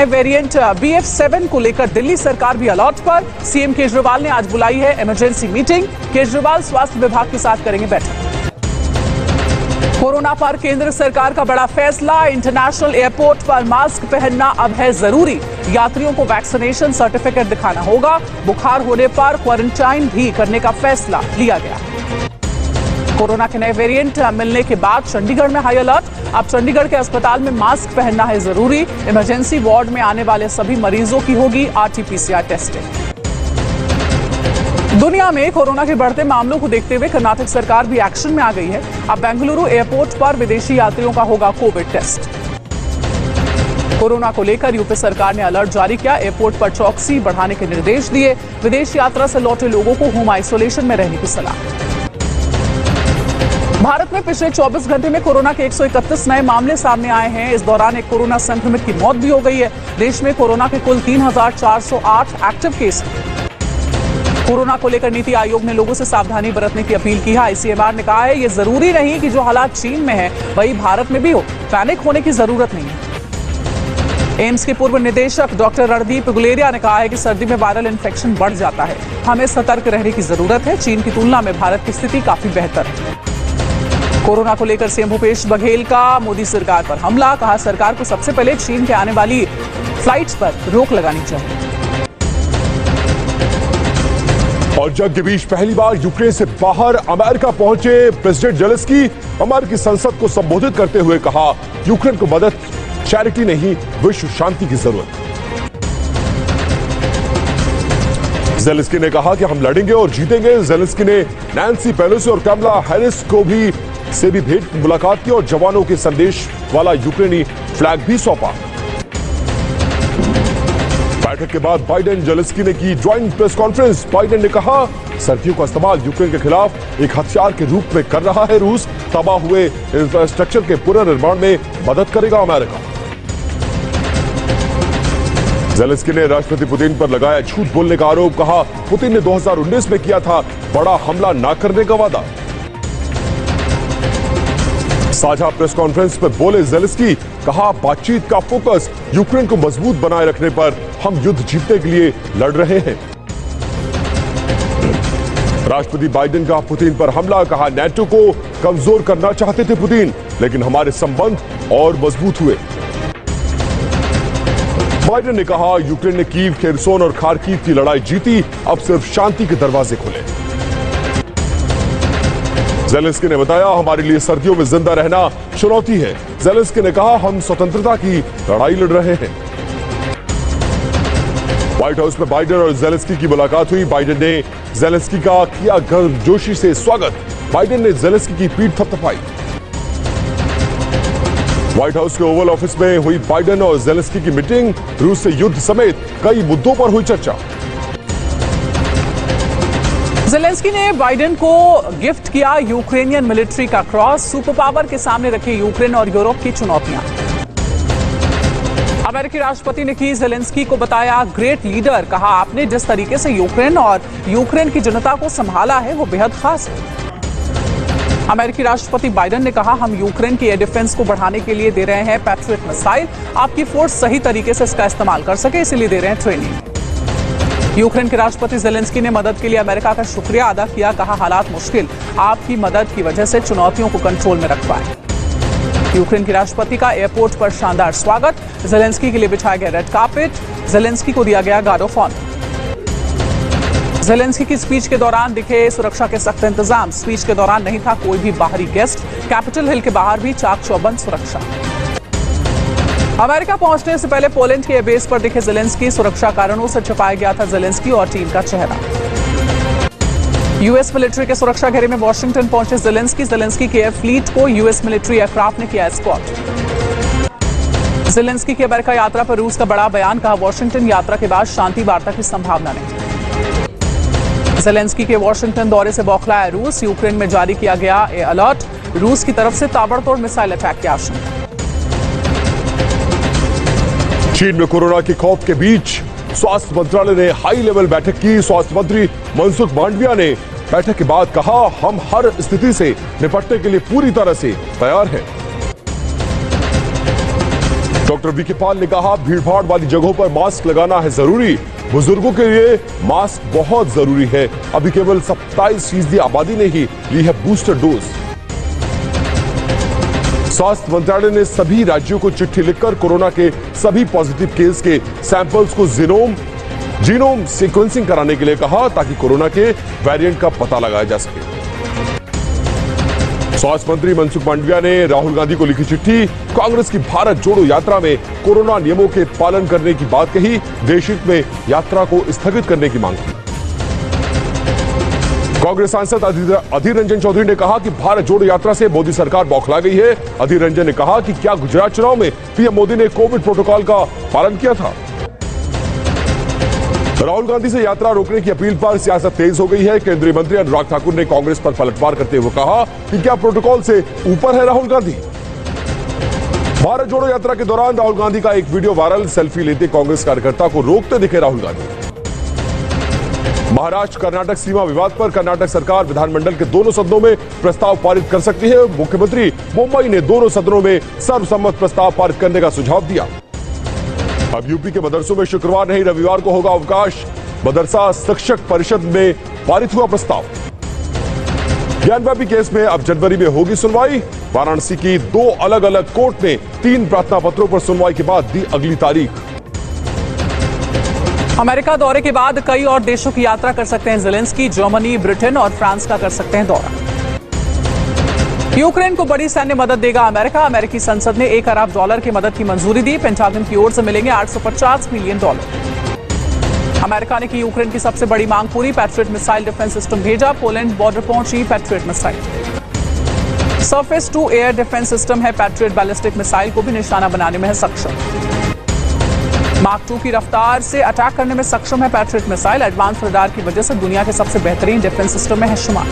नए variant BF7 को लेकर दिल्ली सरकार भी अलर्ट पर। सीएम केजरीवाल ने आज बुलाई है इमरजेंसी मीटिंग। केजरीवाल स्वास्थ्य विभाग के साथ करेंगे बैठक। कोरोना पर केंद्र सरकार का बड़ा फैसला। इंटरनेशनल एयरपोर्ट पर मास्क पहनना अब है जरूरी। यात्रियों को वैक्सीनेशन सर्टिफिकेट दिखाना होगा। बुखार होने पर क्वारंटाइन भी करने का फैसला लिया गया। कोरोना के नए वेरिएंट मिलने के बाद चंडीगढ़ में हाई अलर्ट। अब चंडीगढ़ के अस्पताल में मास्क पहनना है जरूरी। इमरजेंसी वार्ड में आने वाले सभी मरीजों की होगी RT-PCR टेस्टिंग। दुनिया में कोरोना के बढ़ते मामलों को देखते हुए कर्नाटक सरकार भी एक्शन में आ गई है। अब बेंगलुरु एयरपोर्ट पर विदेशी यात्रियों का होगा कोविड टेस्ट। कोरोना को लेकर यूपी सरकार ने अलर्ट जारी किया। एयरपोर्ट पर चौकसी बढ़ाने के निर्देश दिए। विदेश यात्रा से लौटे लोगों को होम आइसोलेशन में रहने की सलाह। भारत में पिछले 24 घंटे में कोरोना के 131 नए मामले सामने आए हैं। इस दौरान एक कोरोना संक्रमित की मौत भी हो गई है। देश में कोरोना के कुल 3408 एक्टिव केस हैं। कोरोना को लेकर नीति आयोग ने लोगों से सावधानी बरतने की अपील की है। ICMR ने कहा है ये जरूरी नहीं कि जो हालात चीन में है वही भारत में भी हो। पैनिक होने की जरूरत नहीं है। एम्स के पूर्व निदेशक डॉक्टर रणदीप गुलेरिया ने कहा है कि सर्दी में वायरल इन्फेक्शन बढ़ जाता है। हमें सतर्क रहने की जरूरत है। चीन की तुलना में भारत की स्थिति काफी बेहतर है। कोरोना को लेकर सीएम भूपेश बघेल का मोदी सरकार पर हमला। कहा सरकार को सबसे पहले चीन के आने वाली फ्लाइट्स पर रोक लगानी चाहिए। और जंग के बीच पहली बार यूक्रेन से बाहर अमेरिका पहुंचे प्रेसिडेंट जेलेंस्की। अमेरिकी संसद को संबोधित करते हुए कहा यूक्रेन को मदद चैरिटी नहीं विश्व शांति की जरूरत। जेलेंस्की ने कहा कि हम लड़ेंगे और जीतेंगे। जेलेंस्की ने नैन्सी पेलोसी और कमला हैरिस को भी भेंट मुलाकात की और जवानों के संदेश वाला यूक्रेनी फ्लैग भी सौंपा। बैठक के बाद बाइडेन जेलेंस्की ने की ज्वाइंट प्रेस कॉन्फ्रेंस। बाइडेन ने कहा सर्दियों का इस्तेमाल यूक्रेन के खिलाफ एक हथियार के रूप में कर रहा है रूस। तबाह हुए इंफ्रास्ट्रक्चर के पुनर्निर्माण में मदद करेगा अमेरिका। जेलेंस्की ने राष्ट्रपति पुतिन पर लगाया झूठ बोलने का आरोप। कहा पुतिन ने 2019 में किया था बड़ा हमला न करने का वादा। साझा प्रेस कॉन्फ्रेंस पर बोले जेलेंस्की। कहा बातचीत का फोकस यूक्रेन को मजबूत बनाए रखने पर हम युद्ध जीतने के लिए लड़ रहे हैं। राष्ट्रपति बाइडेन का पुतिन पर हमला। कहा नेटो को कमजोर करना चाहते थे पुतिन, लेकिन हमारे संबंध और मजबूत हुए। बाइडेन ने कहा यूक्रेन ने कीव, खेरसोन और खार्किव की लड़ाई जीती। अब सिर्फ शांति के दरवाजे खुले। जेलेंस्की ने बताया हमारे लिए सर्दियों में जिंदा रहना चुनौती है। जेलेंस्की ने कहा हम स्वतंत्रता की लड़ाई लड़ रहे हैं। व्हाइट हाउस में बाइडेन और जेलेंस्की की मुलाकात हुई। बाइडेन ने जेलेंस्की का किया गर्मजोशी से स्वागत। बाइडेन ने जेलेंस्की की पीठ थपथपाई। व्हाइट हाउस के ओवल ऑफिस में हुई बाइडेन और जेलेंस्की की मीटिंग। रूस से युद्ध समेत कई मुद्दों पर हुई चर्चा। जेलेंस्की ने बाइडेन को गिफ्ट किया यूक्रेनियन मिलिट्री का क्रॉस। सुपर पावर के सामने रखी यूक्रेन और यूरोप की चुनौतियां। अमेरिकी राष्ट्रपति ने की जेलेंस्की को बताया ग्रेट लीडर। कहा आपने जिस तरीके से यूक्रेन और यूक्रेन की जनता को संभाला है वो बेहद खास है। अमेरिकी राष्ट्रपति बाइडेन ने कहा हम यूक्रेन की एयर डिफेंस को बढ़ाने के लिए दे रहे हैं पैट्रियट मिसाइल। आपकी फोर्स सही तरीके से इसका इस्तेमाल कर सके इसीलिए दे रहे हैं ट्रेनिंग। यूक्रेन के राष्ट्रपति जेलेंस्की ने मदद के लिए अमेरिका का शुक्रिया अदा किया। कहा हालात मुश्किल, आपकी मदद की वजह से चुनौतियों को कंट्रोल में रख पाए। यूक्रेन के राष्ट्रपति का एयरपोर्ट पर शानदार स्वागत। जेलेंस्की के लिए बिछाया गया रेड कार्पेट। जेलेंस्की को दिया गया गार्ड ऑफ ऑनर। जेलेंस्की की स्पीच के दौरान दिखे सुरक्षा के सख्त इंतजाम। स्पीच के दौरान नहीं था कोई भी बाहरी गेस्ट। कैपिटल हिल के बाहर भी चाक चौबंद सुरक्षा। अमेरिका पहुंचने से पहले पोलैंड के एयरबेस पर दिखे जेलेंस्की। सुरक्षा कारणों से छुपाया गया था जेलेंस्की और टीम का चेहरा। यूएस मिलिट्री के सुरक्षा घेरे में वॉशिंगटन पहुंचे जेलेंस्की। जेलेंस्की के एयर फ्लीट को यूएस मिलिट्री एयरक्राफ्ट ने किया एस्कॉर्ट। जेलेंस्की की अमेरिका यात्रा पर रूस का बड़ा बयान। कहा वॉशिंगटन यात्रा के बाद शांति वार्ता की संभावना नहीं। जेलेंस्की के वॉशिंगटन दौरे से बौखलाया रूस। यूक्रेन में जारी किया गया अलर्ट। रूस की तरफ से ताबड़तोड़ मिसाइल अटैक की आशंका। चीन में कोरोना के खौफ के बीच स्वास्थ्य मंत्रालय ने हाई लेवल बैठक की। स्वास्थ्य मंत्री मनसुख मांडविया ने बैठक के बाद कहा हम हर स्थिति से निपटने के लिए पूरी तरह से तैयार हैं। डॉक्टर वीके पॉल ने कहा, भीड़भाड़ वाली जगहों पर मास्क लगाना है जरूरी। बुजुर्गों के लिए मास्क बहुत जरूरी है। अभी केवल 27% आबादी ने ही ली है बूस्टर डोज। स्वास्थ्य मंत्रालय ने सभी राज्यों को चिट्ठी लिखकर कोरोना के सभी पॉजिटिव केस के सैंपल्स को जीनोम सीक्वेंसिंग कराने के लिए कहा, ताकि कोरोना के वेरिएंट का पता लगाया जा सके। स्वास्थ्य मंत्री मनसुख मांडविया ने राहुल गांधी को लिखी चिट्ठी, कांग्रेस की भारत जोड़ो यात्रा में कोरोना नियमों के पालन करने की बात कही, देश हित में यात्रा को स्थगित करने की मांग की। कांग्रेस सांसद अधीर रंजन चौधरी ने कहा कि भारत जोड़ो यात्रा से मोदी सरकार बौखला गई है। अधीर रंजन ने कहा कि क्या गुजरात चुनाव में पीएम मोदी ने कोविड प्रोटोकॉल का पालन किया था। राहुल गांधी से यात्रा रोकने की अपील पर सियासत तेज हो गई है। केंद्रीय मंत्री अनुराग ठाकुर ने कांग्रेस पर पलटवार करते हुए कहा कि क्या प्रोटोकॉल से ऊपर है राहुल गांधी। भारत जोड़ो यात्रा के दौरान राहुल गांधी का एक वीडियो वायरल, सेल्फी लेते कांग्रेस कार्यकर्ता को रोकते दिखे राहुल गांधी। महाराष्ट्र कर्नाटक सीमा विवाद पर कर्नाटक सरकार विधानमंडल के दोनों सदनों में प्रस्ताव पारित कर सकती है। मुख्यमंत्री मुंबई ने दोनों सदनों में सर्वसम्मत प्रस्ताव पारित करने का सुझाव दिया। अब यूपी के मदरसों में शुक्रवार नहीं रविवार को होगा अवकाश। मदरसा शिक्षक परिषद में पारित हुआ प्रस्ताव। ज्ञानव्यापी केस में अब जनवरी में होगी सुनवाई। वाराणसी की 2 अलग अलग कोर्ट ने 3 प्रार्थना पत्रों पर सुनवाई के बाद दी अगली तारीख। अमेरिका दौरे के बाद कई और देशों की यात्रा कर सकते हैं ज़ेलेंस्की। जर्मनी, ब्रिटेन और फ्रांस का कर सकते हैं दौरा। यूक्रेन को बड़ी सैन्य मदद देगा अमेरिका। अमेरिकी संसद ने $1 अरब की मदद की मंजूरी दी। पेंटागन की ओर से मिलेंगे $850 मिलियन। अमेरिका ने की यूक्रेन की सबसे बड़ी मांग पूरी। पैट्रियट मिसाइल डिफेंस सिस्टम भेजा। पोलैंड बॉर्डर पहुंची Patriot missile. Surface to air defence system है पैट्रियट। बैलिस्टिक मिसाइल को भी निशाना बनाने में है सक्षम। मार्क 2 की रफ्तार से अटैक करने में सक्षम है पैट्रियट मिसाइल। एडवांस रडार की वजह से दुनिया के सबसे बेहतरीन डिफेंस सिस्टम में है शुमार।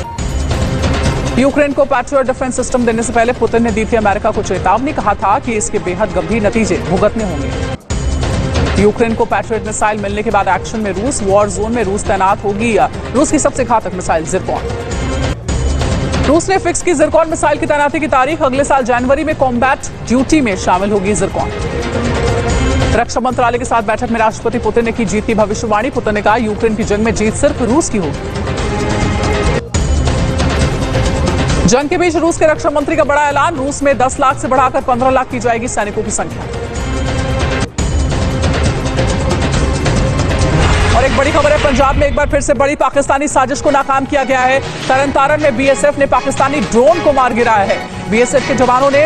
यूक्रेन को पैट्रियट डिफेंस सिस्टम देने से पहले पुतिन ने दी थी अमेरिका को चेतावनी। कहा था कि इसके बेहद गंभीर नतीजे भुगतने होंगे। यूक्रेन को पैट्रियट मिसाइल मिलने के बाद एक्शन में रूस। वॉर जोन में रूस तैनात होगी रूस की सबसे घातक मिसाइल ज़िरकॉन। रूस ने फिक्स की ज़िरकॉन मिसाइल की तैनाती की तारीख। अगले साल जनवरी में कॉम्बैट ड्यूटी में शामिल होगी ज़िरकॉन। रक्षा मंत्रालय के साथ बैठक में राष्ट्रपति पुतिन ने की जीत की भविष्यवाणी। पुतिन ने कहा, यूक्रेन की जंग में जीत सिर्फ रूस की होगी। जंग के बीच रूस के रक्षा मंत्री का बड़ा ऐलान। रूस में 10 लाख से बढ़ाकर 15 लाख की जाएगी सैनिकों की संख्या। और एक बड़ी खबर है, पंजाब में एक बार फिर से बड़ी पाकिस्तानी साजिश को नाकाम किया गया है। तरन तारण में बीएसएफ ने पाकिस्तानी ड्रोन को मार गिराया है। बीएसएफ के जवानों ने